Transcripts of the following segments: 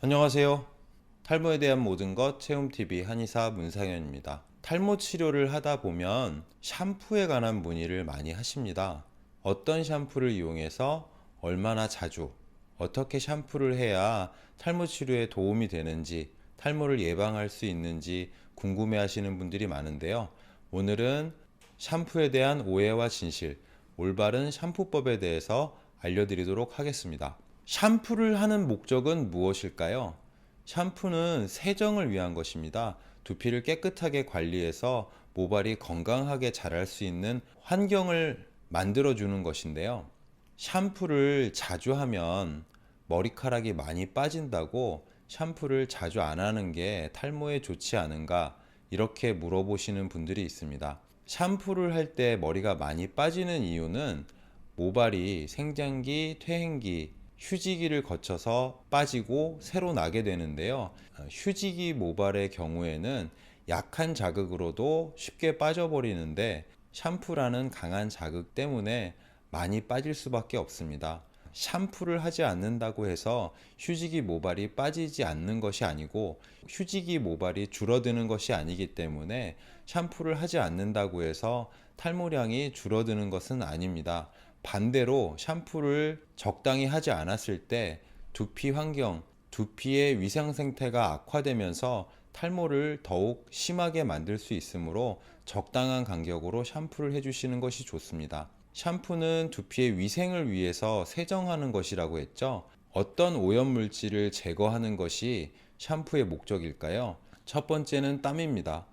안녕하세요. 탈모에 대한 모든 것 체험TV 한의사 문상현입니다. 탈모 치료를 하다 보면 샴푸에 관한 문의를 많이 하십니다. 어떤 샴푸를 이용해서 얼마나 자주, 어떻게 샴푸를 해야 탈모 치료에 도움이 되는지, 탈모를 예방할 수 있는지 궁금해 하시는 분들이 많은데요. 오늘은 샴푸에 대한 오해와 진실, 올바른 샴푸법에 대해서 알려드리도록 하겠습니다. 샴푸를 하는 목적은 무엇일까요? 샴푸는 세정을 위한 것입니다. 두피를 깨끗하게 관리해서 모발이 건강하게 자랄 수 있는 환경을 만들어주는 것인데요. 샴푸를 자주 하면 머리카락이 많이 빠진다고 샴푸를 자주 안 하는 게 탈모에 좋지 않은가? 이렇게 물어보시는 분들이 있습니다. 샴푸를 할 때 머리가 많이 빠지는 이유는 모발이 생장기, 퇴행기, 휴지기를 거쳐서 빠지고 새로 나게 되는데요. 휴지기 모발의 경우에는 약한 자극으로도 쉽게 빠져버리는데 샴푸라는 강한 자극 때문에 많이 빠질 수밖에 없습니다. 샴푸를 하지 않는다고 해서 휴지기 모발이 빠지지 않는 것이 아니고 휴지기 모발이 줄어드는 것이 아니기 때문에 샴푸를 하지 않는다고 해서 탈모량이 줄어드는 것은 아닙니다. 반대로 샴푸를 적당히 하지 않았을 때 두피 환경, 두피의 위생 상태가 악화되면서 탈모를 더욱 심하게 만들 수 있으므로 적당한 간격으로 샴푸를 해주시는 것이 좋습니다. 샴푸는 두피의 위생을 위해서 세정하는 것이라고 했죠. 어떤 오염물질을 제거하는 것이 샴푸의 목적일까요? 첫 번째는 땀입니다.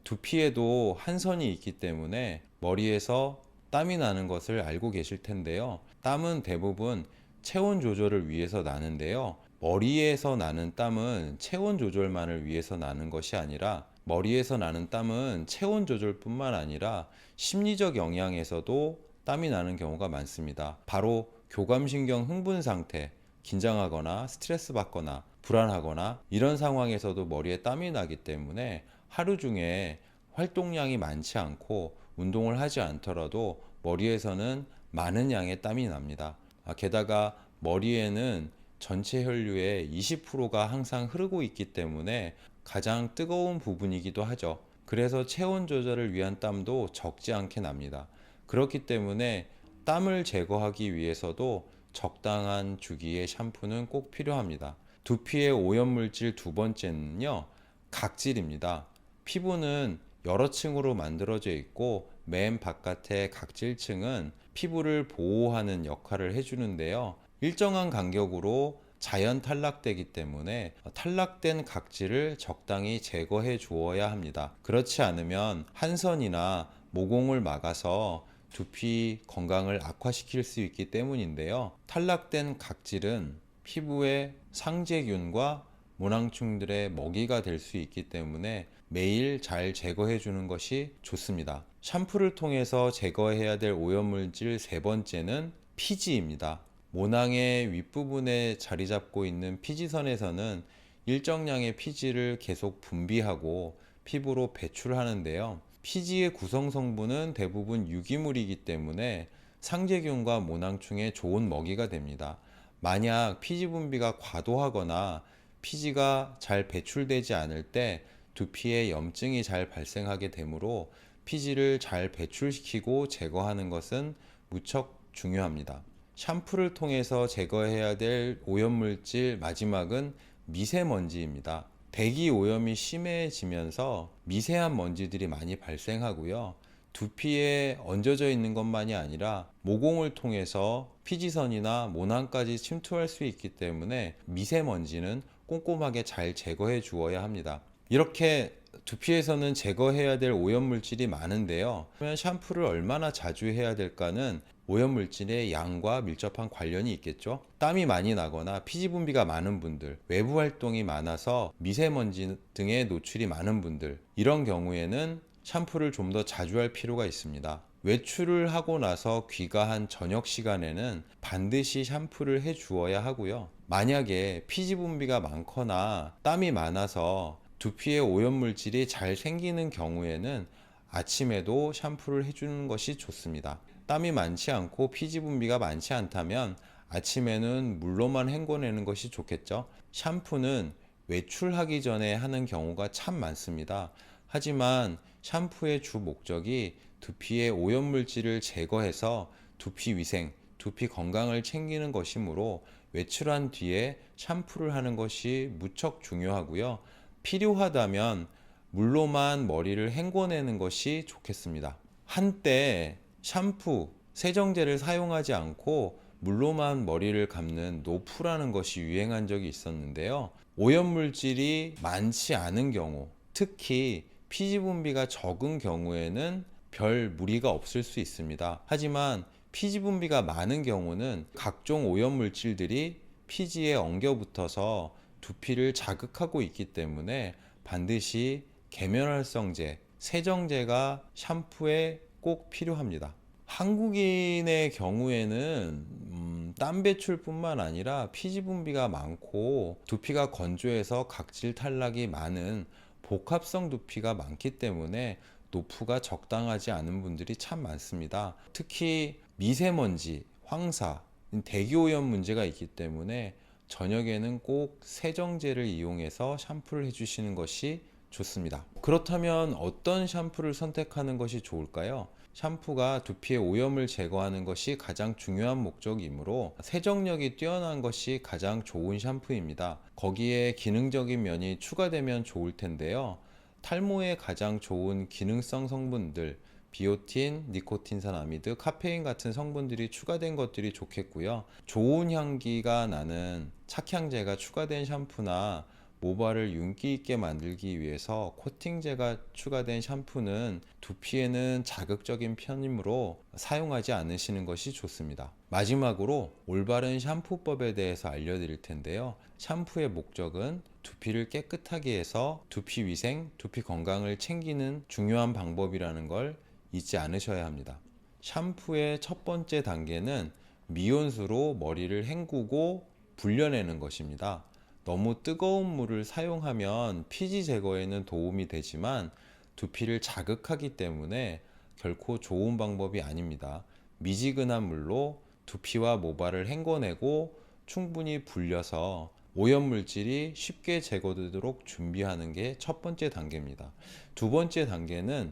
두피에도 한선이 있기 때문에 머리에서 땀이 나는 것을 알고 계실 텐데요. 땀은 대부분 체온 조절을 위해서 나는데요. 머리에서 나는 땀은 체온 조절만을 위해서 나는 것이 아니라 머리에서 나는 땀은 체온 조절뿐만 아니라 심리적 영향에서도 땀이 나는 경우가 많습니다. 바로 교감신경 흥분 상태, 긴장하거나 스트레스 받거나 불안하거나 이런 상황에서도 머리에 땀이 나기 때문에 하루 중에 활동량이 많지 않고 운동을 하지 않더라도 머리에서는 많은 양의 땀이 납니다. 게다가 머리에는 전체 혈류의 20%가 항상 흐르고 있기 때문에 가장 뜨거운 부분이기도 하죠. 그래서 체온 조절을 위한 땀도 적지 않게 납니다. 그렇기 때문에 땀을 제거하기 위해서도 적당한 주기의 샴푸는 꼭 필요합니다. 두피의 오염물질 두 번째는요, 각질입니다. 피부는 여러 층으로 만들어져 있고 맨 바깥의 각질층은 피부를 보호하는 역할을 해주는데요. 일정한 간격으로 자연 탈락되기 때문에 탈락된 각질을 적당히 제거해 주어야 합니다. 그렇지 않으면 한선이나 모공을 막아서 두피 건강을 악화시킬 수 있기 때문인데요. 탈락된 각질은 피부의 상재균과 모낭충들의 먹이가 될 수 있기 때문에 매일 잘 제거해 주는 것이 좋습니다. 샴푸를 통해서 제거해야 될 오염물질 세 번째는 피지입니다. 모낭의 윗부분에 자리 잡고 있는 피지선에서는 일정량의 피지를 계속 분비하고 피부로 배출하는데요. 피지의 구성 성분은 대부분 유기물이기 때문에 상재균과 모낭충의 좋은 먹이가 됩니다. 만약 피지 분비가 과도하거나 피지가 잘 배출되지 않을 때 두피에 염증이 잘 발생하게 되므로 피지를 잘 배출시키고 제거하는 것은 무척 중요합니다. 샴푸를 통해서 제거해야 될 오염물질 마지막은 미세먼지입니다. 대기 오염이 심해지면서 미세한 먼지들이 많이 발생하고요. 두피에 얹어져 있는 것만이 아니라 모공을 통해서 피지선이나 모낭까지 침투할 수 있기 때문에 미세먼지는 꼼꼼하게 잘 제거해 주어야 합니다. 이렇게 두피에서는 제거해야 될 오염물질이 많은데요. 그러면 샴푸를 얼마나 자주 해야 될까는 오염물질의 양과 밀접한 관련이 있겠죠. 땀이 많이 나거나 피지 분비가 많은 분들, 외부 활동이 많아서 미세먼지 등에 노출이 많은 분들, 이런 경우에는 샴푸를 좀 더 자주 할 필요가 있습니다. 외출을 하고 나서 귀가한 저녁 시간에는 반드시 샴푸를 해 주어야 하고요. 만약에 피지 분비가 많거나 땀이 많아서 두피에 오염물질이 잘 생기는 경우에는 아침에도 샴푸를 해주는 것이 좋습니다. 땀이 많지 않고 피지 분비가 많지 않다면 아침에는 물로만 헹궈내는 것이 좋겠죠. 샴푸는 외출하기 전에 하는 경우가 참 많습니다. 하지만 샴푸의 주 목적이 두피의 오염물질을 제거해서 두피 위생, 두피 건강을 챙기는 것이므로 외출한 뒤에 샴푸를 하는 것이 무척 중요하고요. 필요하다면 물로만 머리를 헹궈내는 것이 좋겠습니다. 한때 샴푸, 세정제를 사용하지 않고 물로만 머리를 감는 노프라는 것이 유행한 적이 있었는데요. 오염물질이 많지 않은 경우, 특히 피지 분비가 적은 경우에는 별 무리가 없을 수 있습니다. 하지만 피지 분비가 많은 경우는 각종 오염물질들이 피지에 엉겨 붙어서 두피를 자극하고 있기 때문에 반드시 계면활성제, 세정제가 샴푸에 꼭 필요합니다. 한국인의 경우에는 땀 배출뿐만 아니라 피지 분비가 많고 두피가 건조해서 각질 탈락이 많은 복합성 두피가 많기 때문에 노프가 적당하지 않은 분들이 참 많습니다. 특히 미세먼지, 황사, 대기오염 문제가 있기 때문에 저녁에는 꼭 세정제를 이용해서 샴푸를 해주시는 것이 좋습니다. 그렇다면 어떤 샴푸를 선택하는 것이 좋을까요? 샴푸가 두피의 오염을 제거하는 것이 가장 중요한 목적이므로 세정력이 뛰어난 것이 가장 좋은 샴푸입니다. 거기에 기능적인 면이 추가되면 좋을 텐데요. 탈모에 가장 좋은 기능성 성분들, 비오틴, 니코틴산 아미드, 카페인 같은 성분들이 추가된 것들이 좋겠고요. 좋은 향기가 나는 착향제가 추가된 샴푸나 모발을 윤기 있게 만들기 위해서 코팅제가 추가된 샴푸는 두피에는 자극적인 편이므로 사용하지 않으시는 것이 좋습니다. 마지막으로 올바른 샴푸법에 대해서 알려드릴 텐데요. 샴푸의 목적은 두피를 깨끗하게 해서 두피 위생, 두피 건강을 챙기는 중요한 방법이라는 걸 잊지 않으셔야 합니다. 샴푸의 첫 번째 단계는 미온수로 머리를 헹구고 불려내는 것입니다. 너무 뜨거운 물을 사용하면 피지 제거에는 도움이 되지만 두피를 자극하기 때문에 결코 좋은 방법이 아닙니다. 미지근한 물로 두피와 모발을 헹궈내고 충분히 불려서 오염물질이 쉽게 제거되도록 준비하는 게 첫 번째 단계입니다. 두 번째 단계는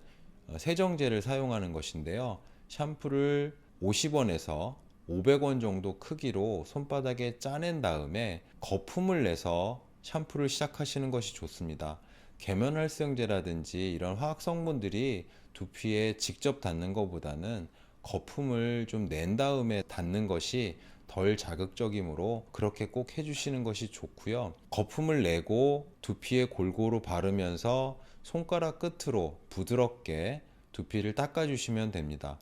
세정제를 사용하는 것인데요. 샴푸를 50원에서 500원 정도 크기로 손바닥에 짜낸 다음에 거품을 내서 샴푸를 시작하시는 것이 좋습니다. 계면활성제라든지 이런 화학 성분들이 두피에 직접 닿는 것보다는 거품을 좀 낸 다음에 닿는 것이 덜 자극적이므로 그렇게 꼭 해주시는 것이 좋고요. 거품을 내고 두피에 골고루 바르면서 손가락 끝으로 부드럽게 두피를 닦아주시면 됩니다.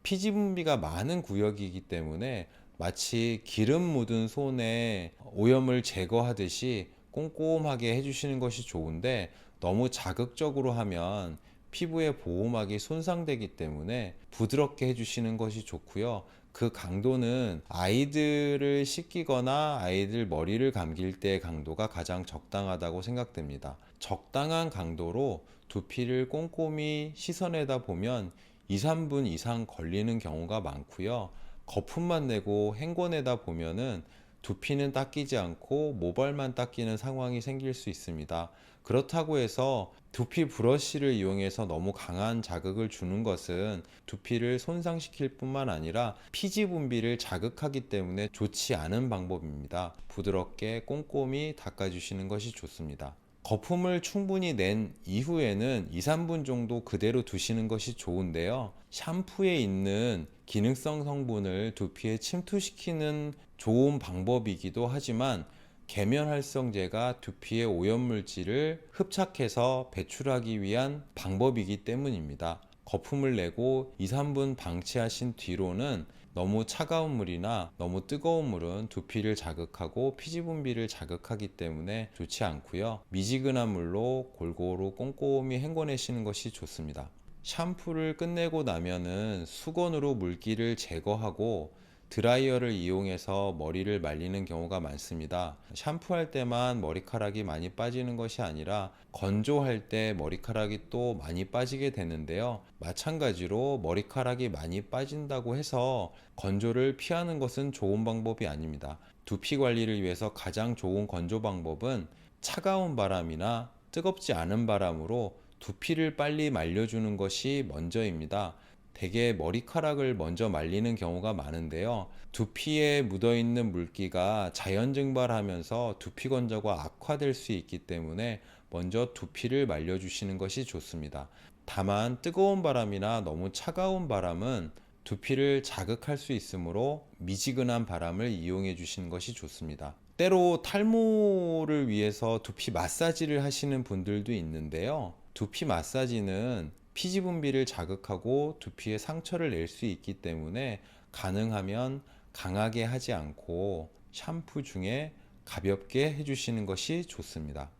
피지 분비가 많은 구역이기 때문에 마치 기름 묻은 손에 오염을 제거하듯이 꼼꼼하게 해주시는 것이 좋은데 너무 자극적으로 하면 피부의 보호막이 손상되기 때문에 부드럽게 해주시는 것이 좋고요. 그 강도는 아이들을 씻기거나 아이들 머리를 감길 때의 강도가 가장 적당하다고 생각됩니다. 적당한 강도로 두피를 꼼꼼히 씻어내다 보면 2, 3분 이상 걸리는 경우가 많고요. 거품만 내고 헹궈내다 보면은 두피는 닦이지 않고 모발만 닦이는 상황이 생길 수 있습니다. 그렇다고 해서 두피 브러쉬를 이용해서 너무 강한 자극을 주는 것은 두피를 손상시킬 뿐만 아니라 피지 분비를 자극하기 때문에 좋지 않은 방법입니다. 부드럽게 꼼꼼히 닦아주시는 것이 좋습니다. 거품을 충분히 낸 이후에는 2, 3분 정도 그대로 두시는 것이 좋은데요. 샴푸에 있는 기능성 성분을 두피에 침투시키는 좋은 방법이기도 하지만 계면활성제가 두피의 오염물질을 흡착해서 배출하기 위한 방법이기 때문입니다. 거품을 내고 2, 3분 방치하신 뒤로는 너무 차가운 물이나 너무 뜨거운 물은 두피를 자극하고 피지 분비를 자극하기 때문에 좋지 않고요. 미지근한 물로 골고루 꼼꼼히 헹궈내시는 것이 좋습니다. 샴푸를 끝내고 나면은 수건으로 물기를 제거하고 드라이어를 이용해서 머리를 말리는 경우가 많습니다. 샴푸할 때만 머리카락이 많이 빠지는 것이 아니라 건조할 때 머리카락이 또 많이 빠지게 되는데요. 마찬가지로 머리카락이 많이 빠진다고 해서 건조를 피하는 것은 좋은 방법이 아닙니다. 두피 관리를 위해서 가장 좋은 건조 방법은 차가운 바람이나 뜨겁지 않은 바람으로 두피를 빨리 말려주는 것이 먼저입니다. 대개 머리카락을 먼저 말리는 경우가 많은데요. 두피에 묻어있는 물기가 자연 증발하면서 두피 건조가 악화될 수 있기 때문에 먼저 두피를 말려주시는 것이 좋습니다. 다만 뜨거운 바람이나 너무 차가운 바람은 두피를 자극할 수 있으므로 미지근한 바람을 이용해 주시는 것이 좋습니다. 때로 탈모를 위해서 두피 마사지를 하시는 분들도 있는데요. 두피 마사지는 피지 분비를 자극하고 두피에 상처를 낼 수 있기 때문에 가능하면 강하게 하지 않고 샴푸 중에 가볍게 해주시는 것이 좋습니다.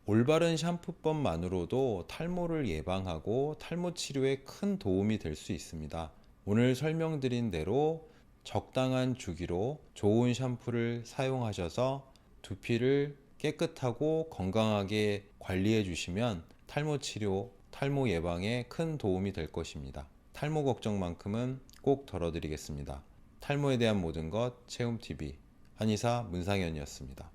올바른 샴푸법만으로도 탈모를 예방하고 탈모 치료에 큰 도움이 될 수 있습니다. 오늘 설명드린 대로 적당한 주기로 좋은 샴푸를 사용하셔서 두피를 깨끗하고 건강하게 관리해 주시면 탈모 치료, 탈모 예방에 큰 도움이 될 것입니다. 탈모 걱정만큼은 꼭 덜어드리겠습니다. 탈모에 대한 모든 것 체험TV 한의사 문상현이었습니다.